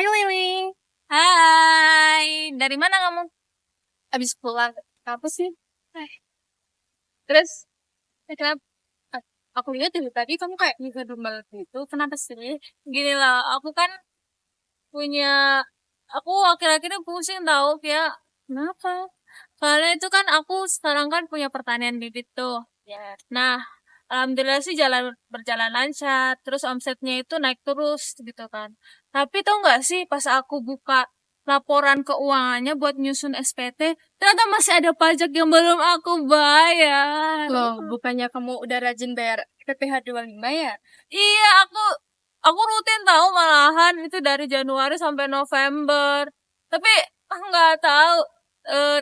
Hai Lili, Hai, dari mana kamu? abis pulang kampus sih. Eh, Terus, kenapa? aku lihat dari tadi kamu kayak ngedumel gitu. Kenapa sih? Gini lah, aku kan punya, aku akhir-akhir ini pusing tahu ya. Kenapa? Karena itu kan aku sekarang kan punya pertanian bibit tuh. Ya, Nah, alhamdulillah sih berjalan lancar. Terus omsetnya itu naik terus gitu kan. Tapi tau nggak sih pas aku buka laporan keuangannya buat nyusun SPT, ternyata masih ada pajak yang belum aku bayar. loh, bukannya kamu udah rajin bayar PPh 25 ya? Iya, aku rutin tahu malahan itu dari Januari sampai November. Tapi nggak tahu eh,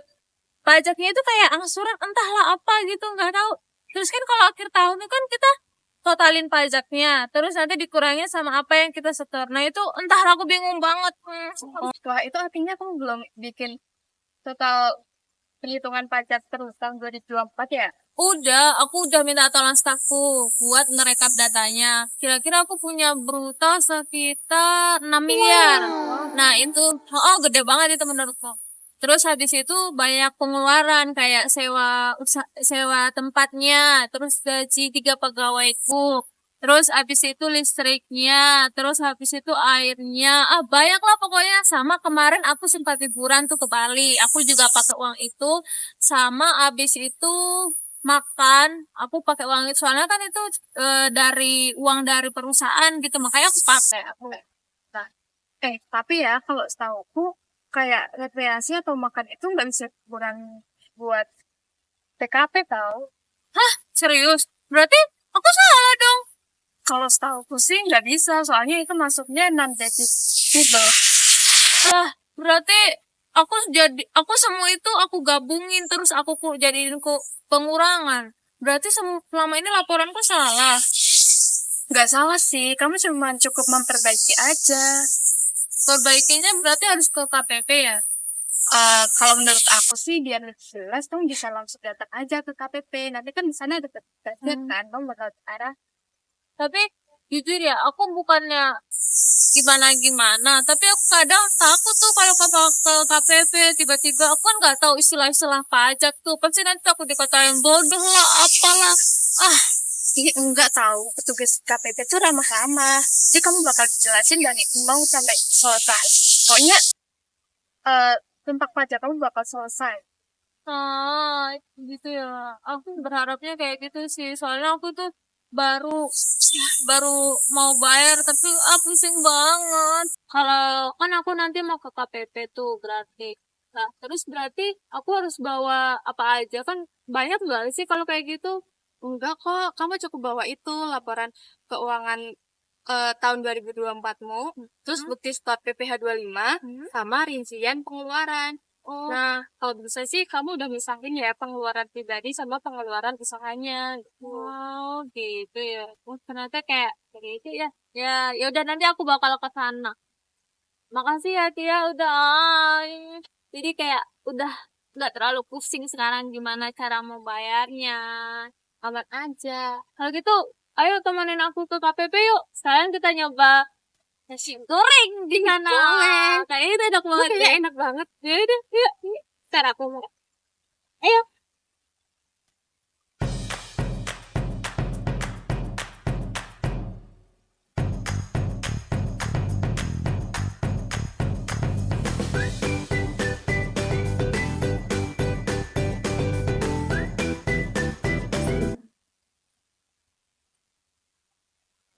pajaknya itu kayak angsuran entahlah apa gitu nggak tahu. Terus kan kalau akhir tahun itu kan kita totalin pajaknya, terus nanti dikurangin sama apa yang kita setor. Nah itu entah aku bingung banget. Wah, itu artinya kamu belum bikin total perhitungan pajak terus tahun 2024 ya? Aku udah minta tolong stafku buat ngerekap datanya. Kira-kira aku punya bruto sekitar 6 miliar. Nah, itu gede banget itu menurutku. Terus habis itu banyak pengeluaran kayak sewa tempatnya, terus gaji 3 pegawaiku. Terus habis itu listriknya, terus habis itu airnya. Banyak lah pokoknya. Sama kemarin aku sempat liburan tuh ke Bali. Aku juga pakai uang itu. Sama habis itu makan aku pakai uang itu soalnya kan itu dari uang dari perusahaan gitu makanya aku pakai Nah, tapi ya kalau setahu aku kayak rekreasi atau makan itu nggak bisa kurang buat TKP tau. serius berarti aku salah dong. Kalau setahuku sih nggak bisa, soalnya itu masuknya non deductible. Berarti aku semua itu aku gabungin terus jadiin pengurangan berarti selama ini laporanku salah. Nggak salah sih, kamu cuma cukup memperbaiki aja. Perbaikinya berarti harus ke KPP ya. Kalau menurut aku sih biar lebih jelas, kamu bisa langsung datang aja ke KPP. Nanti kan di sana ada budget kan, kamu bakal arah. Tapi jujur ya aku bukannya gimana tapi aku kadang takut tuh kalau ke KPP tiba-tiba aku kan nggak tahu istilah-istilah pajak tuh pasti nanti aku dikatain bodoh lah apalah. Enggak tahu, petugas KPP itu ramah-ramah. Jadi kamu bakal dijelasin dan mau sampai selesai. Pokoknya tentang pajak kamu bakal selesai. Gitu ya. Aku berharapnya kayak gitu sih. Soalnya aku tuh baru baru mau bayar tapi pusing banget. Kalau kan aku nanti mau ke KPP tuh berarti. Nah, terus berarti aku harus bawa apa aja kan banyak nggak sih kalau kayak gitu? Enggak kok, kamu cukup bawa itu laporan keuangan tahun 2024-mu, terus bukti start PPh 25, sama rincian pengeluaran. Oh, Nah, kalau bisa sih kamu udah misahin ya pengeluaran pribadi sama pengeluaran usahanya gitu. wow, gitu ya. Oh, ternyata kayak gitu ya. Ya udah nanti aku bakal ke sana. Makasih ya Tia udah. Jadi kayak udah nggak terlalu pusing sekarang gimana cara mau bayarnya. Aman aja. Kalau gitu, ayo temenin aku ke KPP yuk. Sekarang kita nyoba nasi goreng di sana. Boleh. Kayaknya itu enak banget Kayaknya deh. enak banget. Ya udah, yuk. Ntar aku mau. Ayo.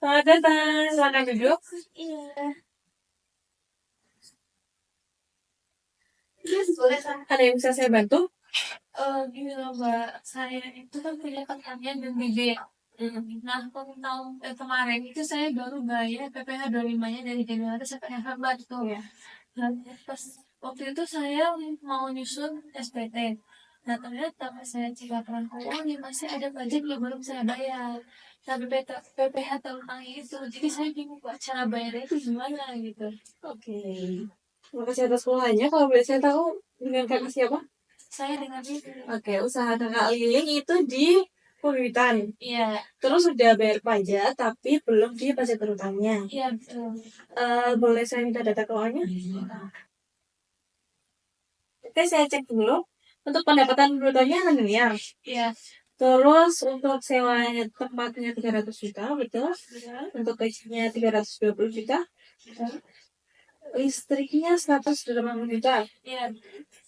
Selamat datang, selamat duduk. Iya. Boleh, ada yang bisa saya bantu? Gini loh Mbak, saya itu kan punya pertanian dan bibit. Nah, tahun kemarin itu saya baru bayar PPh 25-nya dari Januari sampai November tuh. Iya. Nah, pas waktu itu saya mau nyusun SPT. Nah, ternyata pas saya cek laporan keuangan masih ada pajak yang belum saya bayar. Nah, PPh tentang itu. Jadi saya bingung Pak, cara bayarnya itu gimana gitu. Oke. Terima kasih atas keluhannya. Kalau boleh saya tahu dengan kakak siapa? Saya dengan itu. Oke, usaha kakak Liling itu di pembibitan. Iya. Terus sudah bayar pajak tapi belum di pajak berutamanya. Iya, betul. Boleh saya minta data keuangannya? Oke, saya cek dulu. Untuk pendapatan brutonya 6 miliar. Iya. Terus untuk sewa tempatnya 300 juta, betul? Iya. Untuk gajinya 320 juta. Listriknya 180 juta. Iya.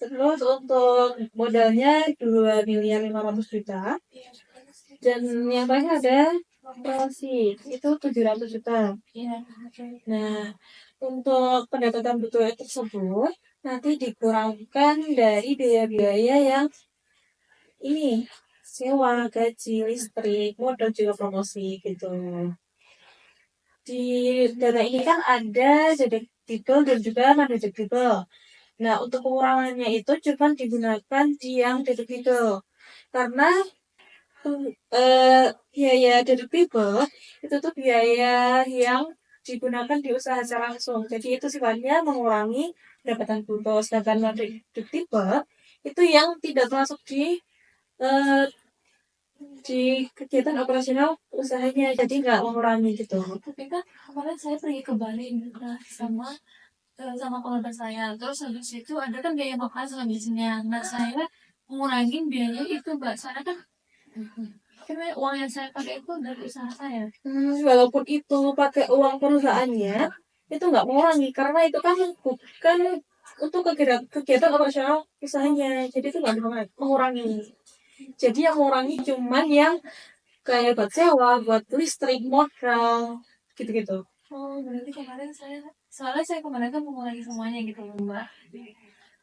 Terus untuk modalnya 2 miliar 500 juta. Dan yang paling ada promosi itu 700 juta. Iya. Nah, untuk pendapatan bruto tersebut nanti dikurangkan dari biaya-biaya yang ini sewa, gaji, listrik, modal juga promosi gitu. Di dana ini kan ada deductible dan juga non deductible. Nah, untuk pengurangannya itu cuma digunakan di yang deductible. Karena biaya deductible itu tuh biaya yang digunakan di usaha secara langsung. Jadi itu sifatnya mengurangi pendapatan bruto. Sedangkan non deductible itu yang tidak termasuk eh, di kegiatan operasional usahanya. Jadi nggak mengurangi gitu. Tapi kan kemarin saya pergi ke Bali sama keluarga saya. Terus habis itu ada kan biaya makan selanjutnya. Nah, saya mengurangi biaya itu, Mbak. Saya kan karena uang yang saya pakai itu dari usaha saya. Walaupun itu pakai uang perusahaannya, itu nggak mengurangi karena itu kan bukan untuk kegiatan operasional usahanya. Jadi itu nggak mengurangi. Jadi yang mengurangi cuman yang kayak buat sewa, buat listrik, modal, gitu-gitu. Oh, berarti kemarin soalnya saya kemarin kan mengurangi semuanya gitu loh, Mbak.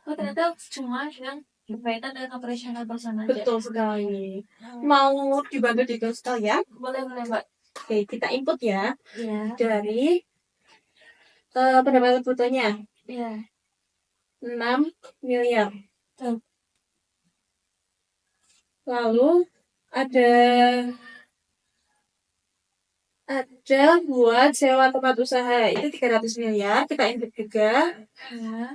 Oh, ternyata cuma yang berkaitan dengan operasional perusahaan aja. Betul sekali. Mau dibantu di sekalian? Boleh, Mbak. Oke, kita input ya. Iya. Dari pendapatan brutonya Iya. 6 miliar. Tuh. Lalu ada buat sewa tempat usaha itu 300 miliar, kita input juga. Ya.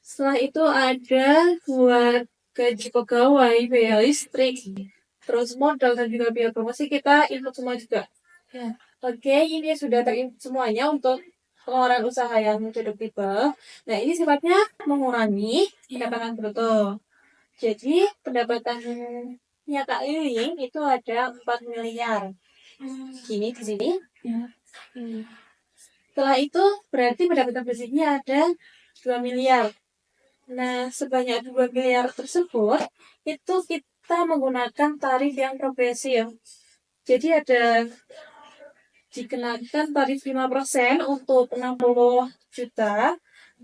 Setelah itu ada buat gaji pegawai, biaya listrik, terus modal dan juga biaya promosi kita input semua juga. Ya. Oke, ini sudah terinput semuanya untuk pengeluaran usaha yang deductible. Nah, ini sifatnya mengurangi pendapatan bruto. Jadi, pendapatannya Kak Liling itu ada 4 miliar. Gini di sini. Ya. Setelah itu, berarti pendapatan bersihnya ada 2 miliar. Nah, sebanyak 2 miliar tersebut, itu kita menggunakan tarif yang progresif. Jadi ada dikenakan tarif 5% untuk 60 juta,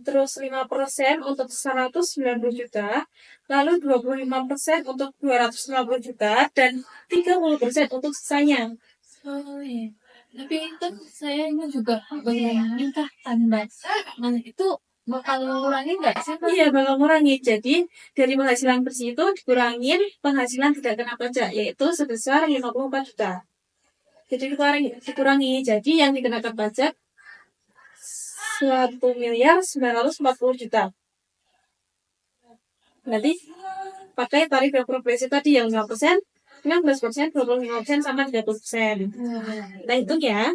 terus 5% untuk 190 juta, lalu 25% untuk 250 juta, dan 30% untuk sisanya. Oh iya. Tapi kan saya ini juga minta tambah. Nah, itu bakal mengurangi nggak sih, Pak? Iya, bakal ngurangi. Jadi, dari penghasilan bersih itu dikurangin penghasilan tidak kena pajak, yaitu sebesar 54 juta. Jadi dikurangi. Jadi yang dikenakan pajak 1 miliar 940 juta. Nanti pakai tarif yang progresif tadi yang 5%, 15%, 25%, sama 30%. Nah, itu ya.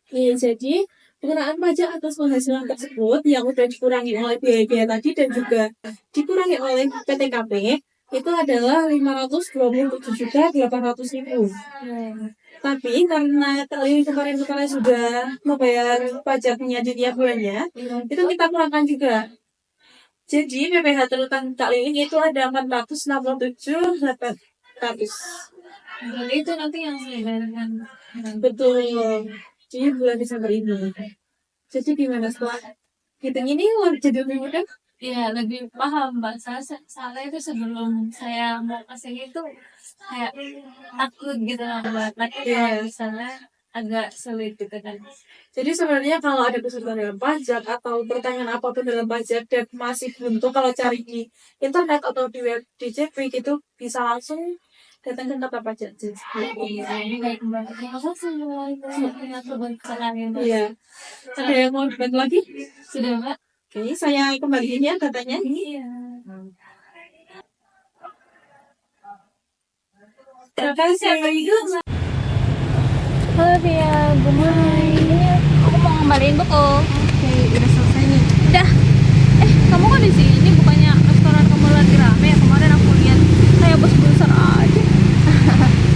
Iya, jadi pengenaan pajak atas penghasilan tersebut yang udah dikurangi oleh biaya-biaya tadi dan juga dikurangi oleh PTKP itu adalah 527.800.000. Tapi karena kemarin sudah membayar pajaknya di tiap bulannya, itu kita kurangkan juga. Jadi PPh terutang Kak Liling itu ada 467.800. Jadi itu nanti yang saya bayarkan. Betul. Di bulan Desember ini. Jadi gimana setelah hitung ini jadi lebih mudah? Iya, lebih paham, Mbak. Soalnya itu sebelum saya mau kasih itu kayak takut gitu loh, Mbak. Nanti kalau misalnya agak sulit gitu kan. Jadi sebenarnya kalau ada kesulitan dalam pajak atau pertanyaan apapun dalam pajak dan masih buntu, kalau cari di internet atau di web DJP itu bisa langsung datang ke kantor pajak. Ini baik, Mbak. Terima kasih, Mbak. Terima kasih, Mbak. Iya. Ada yang mau dibantu lagi? Sudah, Mbak. Oke, saya kembaliin ya datanya. Iya. Terima kasih. Halo Via, good morning. Ini aku mau ngembaliin buku. Oke, udah selesai nih. Udah. Kamu kok di sini? Bukannya restoran kamu lagi rame ya? Kemarin aku lihat kayak bos besar aja.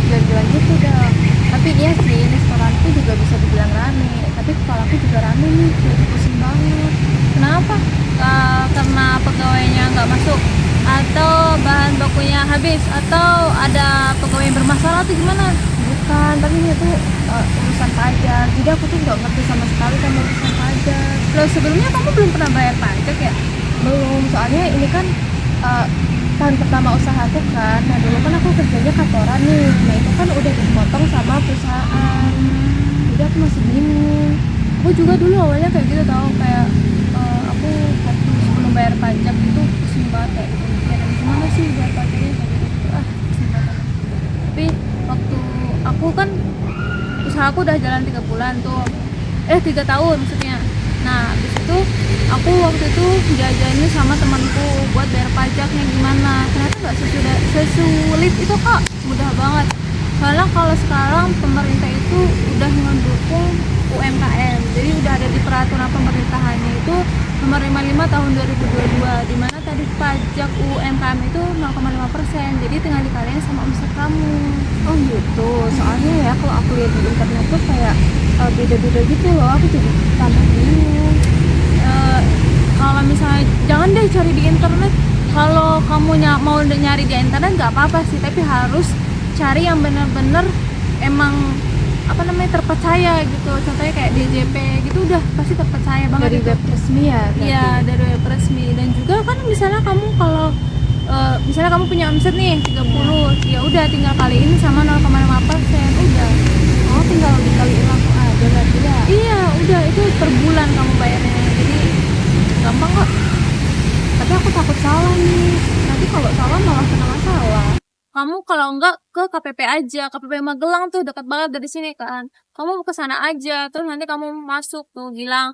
Jangan bilang gitu dong. Tapi iya sih, restoranku juga bisa dibilang rame. Tapi kepalaku juga rame nih, lagi pusing banget. Kenapa? Karena pegawainya nggak masuk, atau bahan bakunya habis, atau ada pegawai yang bermasalah atau gimana? Bukan, tapi ini tuh urusan pajak. Jadi aku tuh nggak ngerti sama sekali sama urusan pajak. Loh, sebelumnya kamu belum pernah bayar pajak ya? Belum, soalnya ini kan eh, tahun pertama usahaku kan. Nah dulu kan aku kerjanya kantoran nih. Nah itu kan udah dipotong sama perusahaan. Jadi aku masih bingung. Aku juga dulu awalnya kayak gitu tau, kayak aku waktu sebelum bayar pajak itu pusing banget kayak mikirin gimana sih bayar pajaknya kayak gitu, pusing banget. Tapi waktu aku kan usaha aku udah jalan 3 bulan tuh, 3 tahun maksudnya. Nah habis itu aku waktu itu diajarin sama temanku buat bayar pajaknya gimana. Ternyata nggak sesulit itu kok, mudah banget. Soalnya kalau sekarang pemerintah itu udah mendukung UMKM, jadi udah ada di peraturan pemerintahannya itu nomor 55 tahun 2022, di mana tarif pajak UMKM itu 0,5%, jadi tinggal dikaliin sama omset kamu. Oh gitu, soalnya ya kalau aku lihat di internet tuh kayak beda-beda gitu loh. Aku jadi tambah bingung. Eh, Kalau misalnya jangan deh cari di internet. Kalau kamu mau nyari di internet nggak apa-apa sih, tapi harus cari yang bener-bener emang apa namanya terpercaya gitu. Contohnya kayak DJP gitu, udah pasti terpercaya banget Dari itu. web resmi ya berarti? Iya, dari web resmi. Dan juga kan misalnya kamu kalau misalnya kamu punya omset nih 30, ya udah tinggal kaliin sama 0,5%, udah. Oh, tinggal dikaliin langsung aja berarti ya? Iya, udah itu per bulan kamu bayarnya. Jadi gampang kok. Tapi aku takut salah nih. Nanti kalau salah malah kena masalah. Kamu kalau enggak ke KPP aja, KPP Magelang tuh dekat banget dari sini kan. Kamu ke sana aja, terus nanti kamu masuk tuh bilang,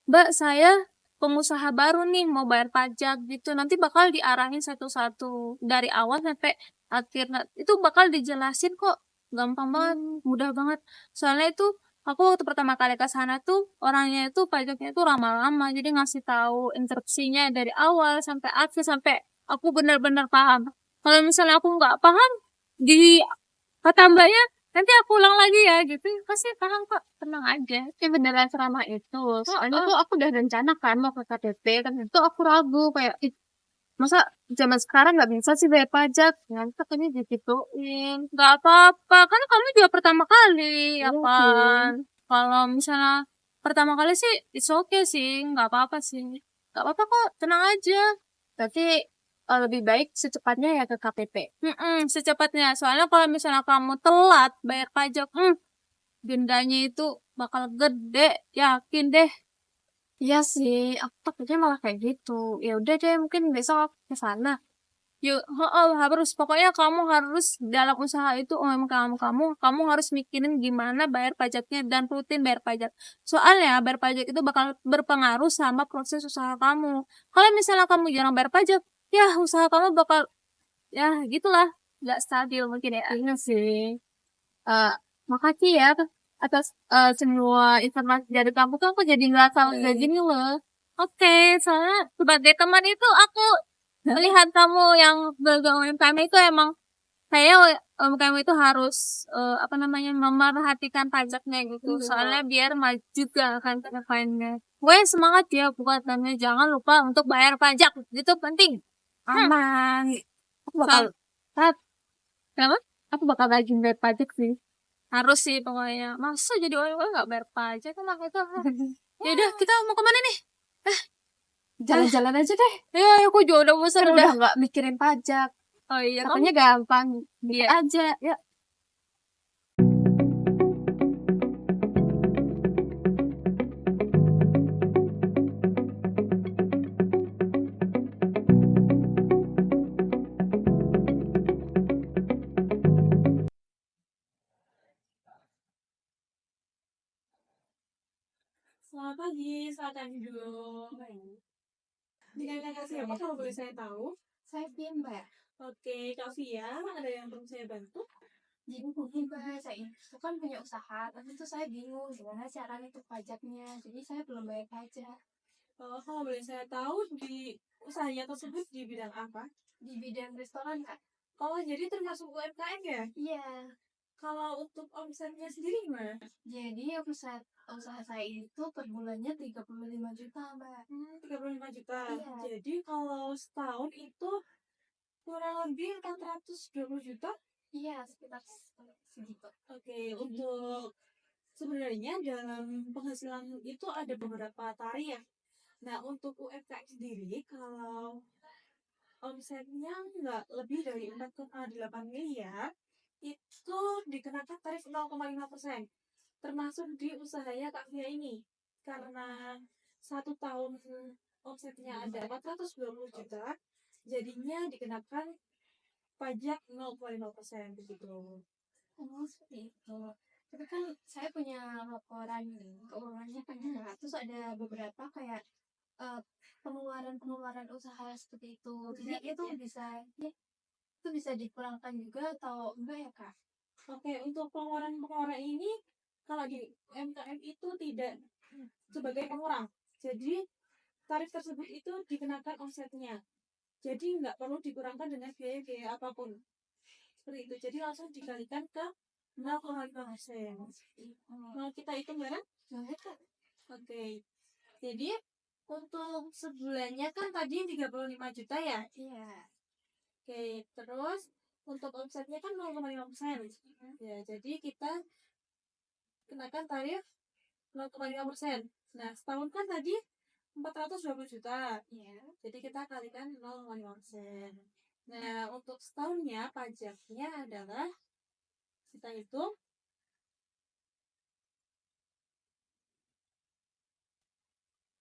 Mbak, saya pengusaha baru nih mau bayar pajak gitu. Nanti bakal diarahin satu-satu dari awal sampai akhir. Nah, itu bakal dijelasin kok, gampang banget, mudah banget. Soalnya itu aku waktu pertama kali ke sana tuh orangnya itu pajaknya itu lama-lama, jadi ngasih tahu instruksinya dari awal sampai akhir sampai aku benar-benar paham. Kalau misalnya aku nggak paham di kata mbaknya, nanti aku ulang lagi ya gitu, pasti paham kok, tenang aja. Ya beneran selama itu. Soalnya tuh aku udah rencana kan mau ke KTP. Kan itu aku ragu kayak, "Ih, masa zaman sekarang nggak bisa sih bayar pajak?" Nanti takutnya digituin. Nggak apa-apa, kan kamu juga pertama kali, Iya apaan. Kalau misalnya pertama kali sih it's okay sih, nggak apa-apa sih, nggak apa-apa kok, tenang aja. Berarti lebih baik secepatnya ya ke KPP. Secepatnya, soalnya kalau misalnya kamu telat bayar pajak, dendanya itu bakal gede, yakin deh. Iya sih, aku takutnya malah kayak gitu. Ya udah deh, mungkin besok aku ke sana. Yuk, harus, pokoknya kamu harus dalam usaha itu kamu harus mikirin gimana bayar pajaknya dan rutin bayar pajak. Soalnya bayar pajak itu bakal berpengaruh sama proses usaha kamu. Kalau misalnya kamu jarang bayar pajak, ya usaha kamu bakal ya gitulah, nggak stabil mungkin ya. Iya sih. Eh, Makasih ya atas semua informasi dari kamu tuh aku jadi ngerasa lega gini loh. Oke, soalnya sebagai teman itu aku melihat kamu yang bergaul UMKM itu emang kayaknya UMKM itu harus apa namanya memerhatikan pajaknya gitu. Iya. Soalnya biar maju juga kan ke depannya. Gue semangat ya buatannya, jangan lupa untuk bayar pajak. Itu penting. Aman. Aku bakal, Soal- Tat, Kenapa? aku bakal rajin bayar pajak sih. Harus sih pokoknya. Masa jadi orang nggak bayar pajak kan itu. Ya udah, kita mau kemana nih? Jalan-jalan aja deh. Ya, aku juga udah bosan Kan udah. udah nggak mikirin pajak. Oh iya, Katanya gampang. Iya. Aja. Ya. Selamat pagi, silakan duduk. Dengan kasih apa kalau boleh saya tahu? Saya PM, Mbak. Oke, Kak Via, ada yang perlu saya bantu? Jadi mungkin Mbak, saya itu kan punya usaha, tapi tuh saya bingung gimana cara itu pajaknya. Jadi saya belum bayar pajak Kalau boleh saya tahu di usahanya tersebut di bidang apa? di bidang restoran, Kak. Oh, jadi termasuk UMKM ya? Iya. Kalau untuk omsetnya sendiri gimana? Jadi usaha saya itu per bulannya 35 juta, Mbak. 35 juta. Iya. Jadi kalau setahun itu kurang lebih 420 juta. Iya, sekitar segitu. Oke, untuk sebenarnya dalam penghasilan itu ada beberapa tarif. Nah, untuk UMKM sendiri, kalau omsetnya nggak lebih dari 4,8 miliar, itu dikenakan tarif 0,5%. Termasuk di usahanya Kak Via ini. Karena 1 tahun omsetnya ada 420 juta, jadinya dikenakan pajak 0,5% begitu. Oh, seperti itu. Tapi kan saya punya laporan keuangannya kan, terus ada beberapa kayak eh, pengeluaran-pengeluaran usaha seperti itu. Jadi itu bisa dikurangkan juga atau enggak ya, Kak? Oke, untuk pengeluaran-pengeluaran ini, kalau di UMKM itu tidak sebagai pengurang. Jadi, tarif tersebut itu dikenakan omsetnya. Jadi, nggak perlu dikurangkan dengan biaya-biaya apapun. Seperti itu. Jadi, langsung dikalikan ke 0,5%. Mau kita hitung bareng? Boleh, Kak? Oke. Jadi, untuk sebulannya kan tadi 35 juta ya? Iya. Oke, terus untuk omsetnya kan 0,5%. Ya, jadi kita kenakan tarif 0,5%. Nah, setahun kan tadi 420 juta. Iya. Jadi kita kalikan 0,5%. Nah, untuk setahunnya pajaknya adalah kita hitung.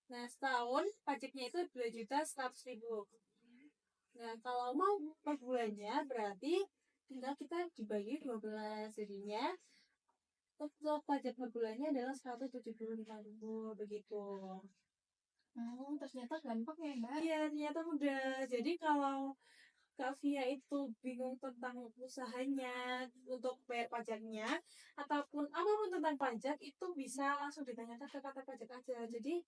Nah, setahun pajaknya itu 2.100.000. Nah, kalau mau per bulannya berarti tinggal kita dibagi 12, jadinya untuk pajak per bulannya adalah 175.000 begitu. Ternyata gampang ya, Mbak. Iya, ternyata mudah. Jadi kalau Kak Via itu bingung tentang usahanya untuk bayar pajaknya ataupun apapun tentang pajak itu bisa langsung ditanyakan ke kantor pajak aja. Jadi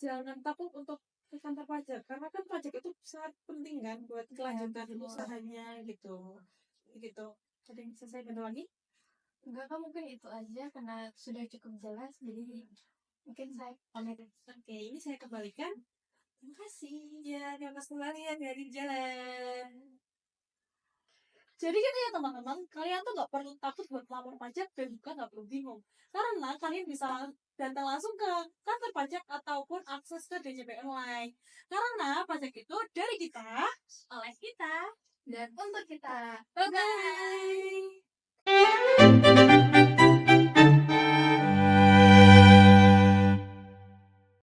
jangan takut untuk ke kantor pajak karena kan pajak itu sangat penting kan buat kelanjutan betul. usahanya gitu. Gitu. Ada yang bisa saya bantu lagi? Enggak, kan mungkin itu aja karena sudah cukup jelas. Jadi mungkin saya pamit. Oke, ini saya kembalikan. Terima kasih. Ya, terima kasih kembali dari jalan. Jadi gitu ya teman-teman, kalian tuh gak perlu takut buat melapor pajak dan juga gak perlu bingung. Karena kalian bisa datang langsung ke kantor pajak ataupun akses ke DJP online. Karena pajak itu dari kita, Oleh kita dan untuk kita. bye-bye.